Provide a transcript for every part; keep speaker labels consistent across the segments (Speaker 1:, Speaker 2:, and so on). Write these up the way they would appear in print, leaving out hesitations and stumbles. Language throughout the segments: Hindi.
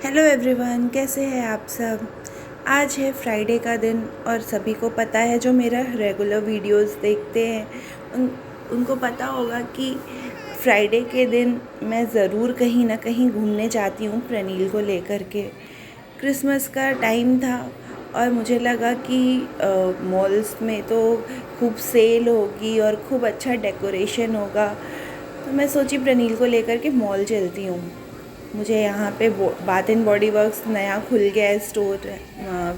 Speaker 1: हेलो एवरीवन, कैसे हैं आप सब। आज है फ्राइडे का दिन और सभी को पता है जो मेरा रेगुलर वीडियोस देखते हैं उनको पता होगा कि फ्राइडे के दिन मैं ज़रूर कहीं ना कहीं घूमने जाती हूँ प्रणील को लेकर के। क्रिसमस का टाइम था और मुझे लगा कि मॉल्स में तो खूब सेल होगी और खूब अच्छा डेकोरेशन होगा, तो मैं सोची प्रणील को लेकर के मॉल चलती हूँ। मुझे यहाँ पे बाथ एंड बॉडी वर्क्स नया खुल गया है स्टोर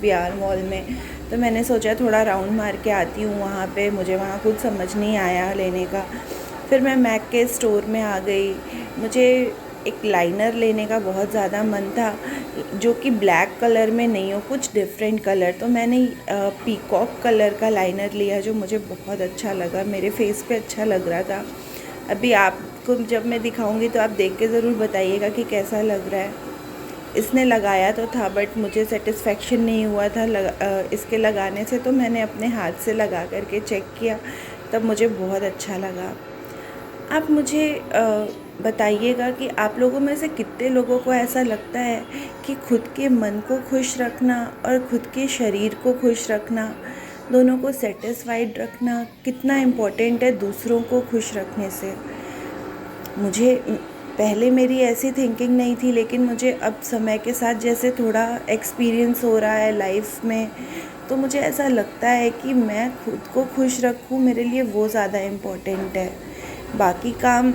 Speaker 1: वीआर मॉल में, तो मैंने सोचा थोड़ा राउंड मार के आती हूँ वहाँ पे। मुझे वहाँ कुछ समझ नहीं आया लेने का। फिर मैं मैक के स्टोर में आ गई। मुझे एक लाइनर लेने का बहुत ज़्यादा मन था जो कि ब्लैक कलर में नहीं हो, कुछ डिफरेंट कलर। तो मैंने पीकॉक कलर का लाइनर लिया जो मुझे बहुत अच्छा लगा, मेरे फेस पे अच्छा लग रहा था। अभी आपको जब मैं दिखाऊंगी तो आप देख के ज़रूर बताइएगा कि कैसा लग रहा है। इसने लगाया तो था बट मुझे सेटिस्फेक्शन नहीं हुआ था इसके लगाने से, तो मैंने अपने हाथ से लगा करके चेक किया, तब मुझे बहुत अच्छा लगा। आप मुझे बताइएगा कि आप लोगों में से कितने लोगों को ऐसा लगता है कि खुद के मन को खुश रखना और खुद के शरीर को खुश रखना, दोनों को सेटिस्फाइड रखना कितना इम्पोर्टेंट है दूसरों को खुश रखने से। मुझे पहले मेरी ऐसी थिंकिंग नहीं थी, लेकिन मुझे अब समय के साथ जैसे थोड़ा एक्सपीरियंस हो रहा है लाइफ में, तो मुझे ऐसा लगता है कि मैं खुद को खुश रखूं, मेरे लिए वो ज़्यादा इम्पोर्टेंट है। बाकी काम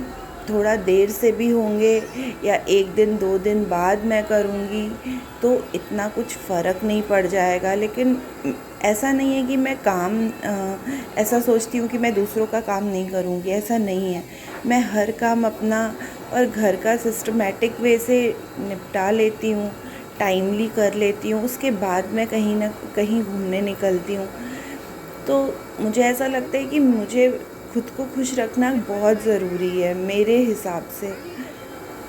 Speaker 1: थोड़ा देर से भी होंगे या एक दिन दो दिन बाद मैं करूँगी तो इतना कुछ फ़र्क नहीं पड़ जाएगा। लेकिन ऐसा नहीं है कि मैं ऐसा सोचती हूँ कि मैं दूसरों का काम नहीं करूँगी, ऐसा नहीं है। मैं हर काम अपना और घर का सिस्टमेटिक वे से निपटा लेती हूँ, टाइमली कर लेती हूँ, उसके बाद मैं कहीं ना कहीं घूमने निकलती हूँ। तो मुझे ऐसा लगता है कि मुझे खुद को खुश रखना बहुत ज़रूरी है मेरे हिसाब से।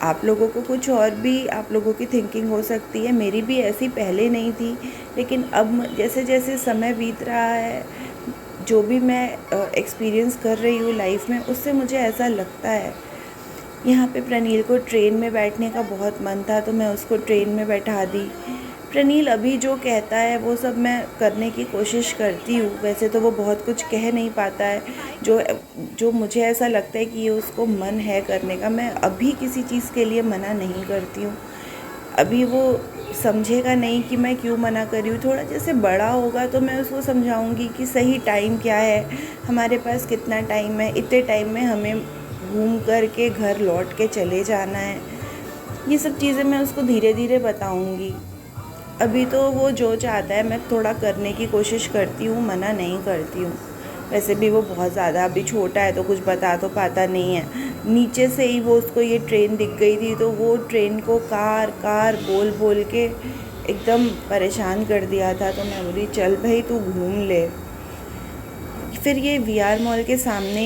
Speaker 1: आप लोगों को कुछ और भी आप लोगों की थिंकिंग हो सकती है, मेरी भी ऐसी पहले नहीं थी, लेकिन अब जैसे जैसे समय बीत रहा है, जो भी मैं एक्सपीरियंस कर रही हूँ लाइफ में, उससे मुझे ऐसा लगता है। यहाँ पे प्रणील को ट्रेन में बैठने का बहुत मन था तो मैं उसको ट्रेन में बैठा दी। प्रणील अभी जो कहता है वो सब मैं करने की कोशिश करती हूँ। वैसे तो वो बहुत कुछ कह नहीं पाता है, जो जो मुझे ऐसा लगता है कि ये उसको मन है करने का, मैं अभी किसी चीज़ के लिए मना नहीं करती हूँ। अभी वो समझेगा नहीं कि मैं क्यों मना कर रही हूँ। थोड़ा जैसे बड़ा होगा तो मैं उसको समझाऊंगी कि सही टाइम क्या है, हमारे पास कितना टाइम है, इतने टाइम में हमें घूम कर के घर लौट के चले जाना है। ये सब चीज़ें मैं उसको धीरे धीरे बताऊंगी। अभी तो वो जो चाहता है मैं थोड़ा करने की कोशिश करती हूँ, मना नहीं करती हूँ। वैसे भी वो बहुत ज़्यादा अभी छोटा है तो कुछ बता तो पाता नहीं है। नीचे से ही वो उसको ये ट्रेन दिख गई थी तो वो ट्रेन को कार कार बोल बोल के एकदम परेशान कर दिया था। तो मैं बोली चल भाई तू घूम ले। फिर ये वीआर मॉल के सामने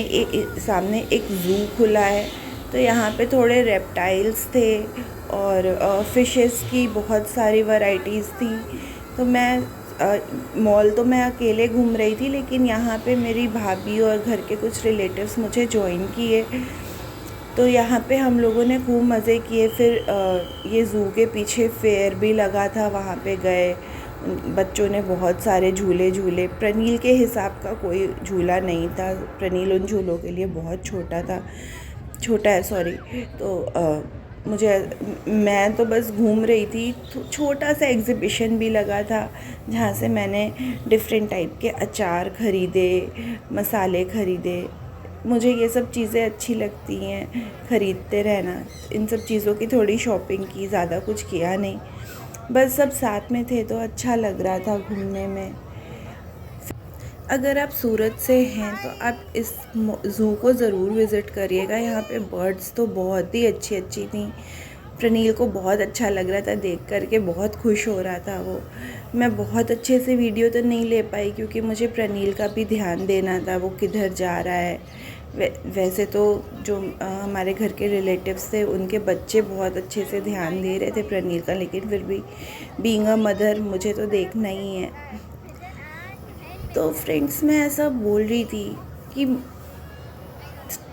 Speaker 1: एक ज़ू खुला है, तो यहाँ पे थोड़े रेप्टाइल्स थे और फिशेस की बहुत सारी वैरायटीज़ थी। तो मॉल तो मैं अकेले घूम रही थी, लेकिन यहाँ पे मेरी भाभी और घर के कुछ रिलेटिव्स मुझे ज्वाइन किए, तो यहाँ पे हम लोगों ने खूब मज़े किए। फिर ये ज़ू के पीछे फेयर भी लगा था, वहाँ पे गए। बच्चों ने बहुत सारे झूले झूले। प्रणील के हिसाब का कोई झूला नहीं था, प्रणील उन झूलों के लिए बहुत छोटा है सॉरी। तो मैं तो बस घूम रही थी। छोटा सा एग्ज़िबिशन भी लगा था जहाँ से मैंने डिफरेंट टाइप के अचार ख़रीदे, मसाले ख़रीदे। मुझे ये सब चीज़ें अच्छी लगती हैं, ख़रीदते रहना। इन सब चीज़ों की थोड़ी शॉपिंग की, ज़्यादा कुछ किया नहीं, बस सब साथ में थे तो अच्छा लग रहा था घूमने में। अगर आप सूरत से हैं तो आप इस ज़ू को ज़रूर विज़िट करिएगा। यहाँ पे बर्ड्स तो बहुत ही अच्छी अच्छी थी। प्रणील को बहुत अच्छा लग रहा था देख कर के, बहुत खुश हो रहा था वो। मैं बहुत अच्छे से वीडियो तो नहीं ले पाई क्योंकि मुझे प्रणील का भी ध्यान देना था, वो किधर जा रहा है। वैसे तो जो हमारे घर के रिलेटिव्स थे उनके बच्चे बहुत अच्छे से ध्यान दे रहे थे प्रणील का, लेकिन फिर भी बीइंग अ मदर मुझे तो देखना ही है। तो फ्रेंड्स, मैं ऐसा बोल रही थी कि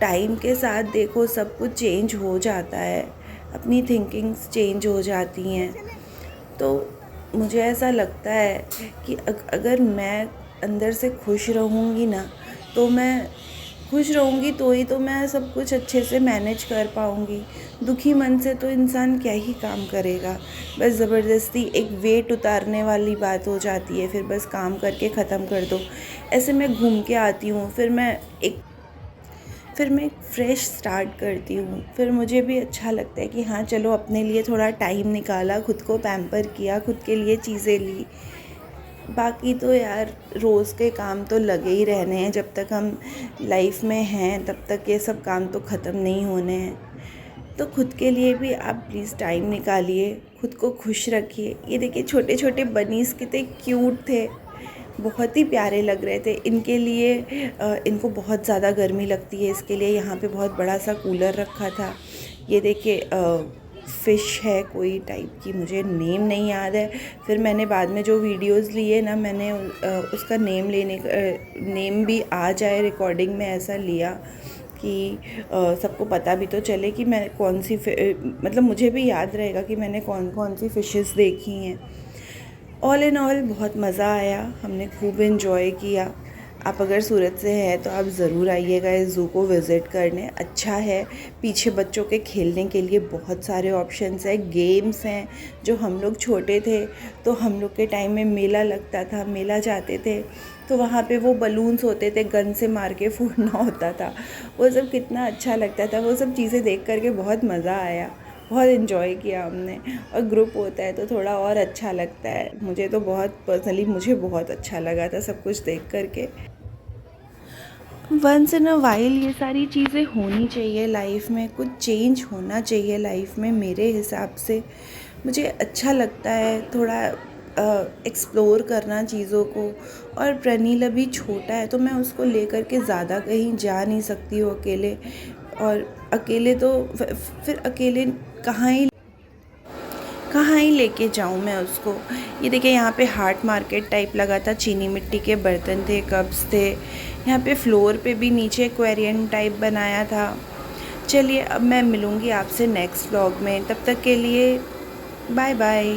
Speaker 1: टाइम के साथ देखो सब कुछ चेंज हो जाता है। अपनी थिंकिंग्स चेंज हो जाती हैं। तो मुझे ऐसा लगता है कि अगर मैं अंदर से खुश रहूँगी ना, तो मैं खुश रहूँगी तो ही तो मैं सब कुछ अच्छे से मैनेज कर पाऊँगी। दुखी मन से तो इंसान क्या ही काम करेगा। बस ज़बरदस्ती एक वेट उतारने वाली बात हो जाती है, फिर बस काम करके ख़त्म कर दो। ऐसे मैं घूम के आती हूँ, फिर मैं एक फ्रेश स्टार्ट करती हूँ। फिर मुझे भी अच्छा लगता है कि हाँ चलो, अपने लिए थोड़ा टाइम निकाला, खुद को पैम्पर किया, खुद के लिए चीज़ें ली। बाकी तो यार रोज़ के काम तो लगे ही रहने हैं। जब तक हम लाइफ में हैं तब तक ये सब काम तो ख़त्म नहीं होने हैं। तो खुद के लिए भी आप प्लीज़ टाइम निकालिए, खुद को खुश रखिए। ये देखिए छोटे छोटे बनीज़ कितने क्यूट थे, बहुत ही प्यारे लग रहे थे। इनके लिए इनको बहुत ज़्यादा गर्मी लगती है, इसके लिए यहाँ पे बहुत बड़ा सा कूलर रखा था। ये देखिए फ़िश है कोई टाइप की, मुझे नेम नहीं याद है। फिर मैंने बाद में जो वीडियोस लिए ना, मैंने उसका नेम भी आ जाए रिकॉर्डिंग में, ऐसा लिया कि सबको पता भी तो चले कि मैं कौन सी मतलब मुझे भी याद रहेगा कि मैंने कौन कौन सी फ़िशेस देखी हैं। ऑल इन ऑल बहुत मज़ा आया, हमने खूब इन्जॉय किया। आप अगर सूरत से हैं तो आप ज़रूर आइएगा इस ज़ू को विज़िट करने। अच्छा है, पीछे बच्चों के खेलने के लिए बहुत सारे ऑप्शंस हैं, गेम्स हैं। जो हम लोग छोटे थे तो हम लोग के टाइम में मेला लगता था, मेला जाते थे तो वहाँ पे वो बलून्स होते थे, गन से मार के फोड़ना होता था। वो सब कितना अच्छा लगता था। वो सब चीज़ें देख करके बहुत मज़ा आया, बहुत इन्जॉय किया हमने। और ग्रुप होता है तो थोड़ा और अच्छा लगता है। मुझे तो मुझे बहुत अच्छा लगा था सब कुछ देख करके। वंस इन अ वाइल ये सारी चीज़ें होनी चाहिए लाइफ में, कुछ चेंज होना चाहिए लाइफ में। मेरे हिसाब से मुझे अच्छा लगता है थोड़ा एक्सप्लोर करना चीज़ों को। और प्रणील अभी छोटा है तो मैं उसको लेकर के ज़्यादा कहीं जा नहीं सकती हूँ अकेले। और अकेले तो फिर अकेले कहाँ ही लेके जाऊँ मैं उसको। ये देखिए यहाँ पे हाट मार्केट टाइप लगा था, चीनी मिट्टी के बर्तन थे, कप्स थे। यहाँ पे फ्लोर पे भी नीचे एक्वेरियम टाइप बनाया था। चलिए अब मैं मिलूँगी आपसे नेक्स्ट व्लॉग में, तब तक के लिए बाय बाय।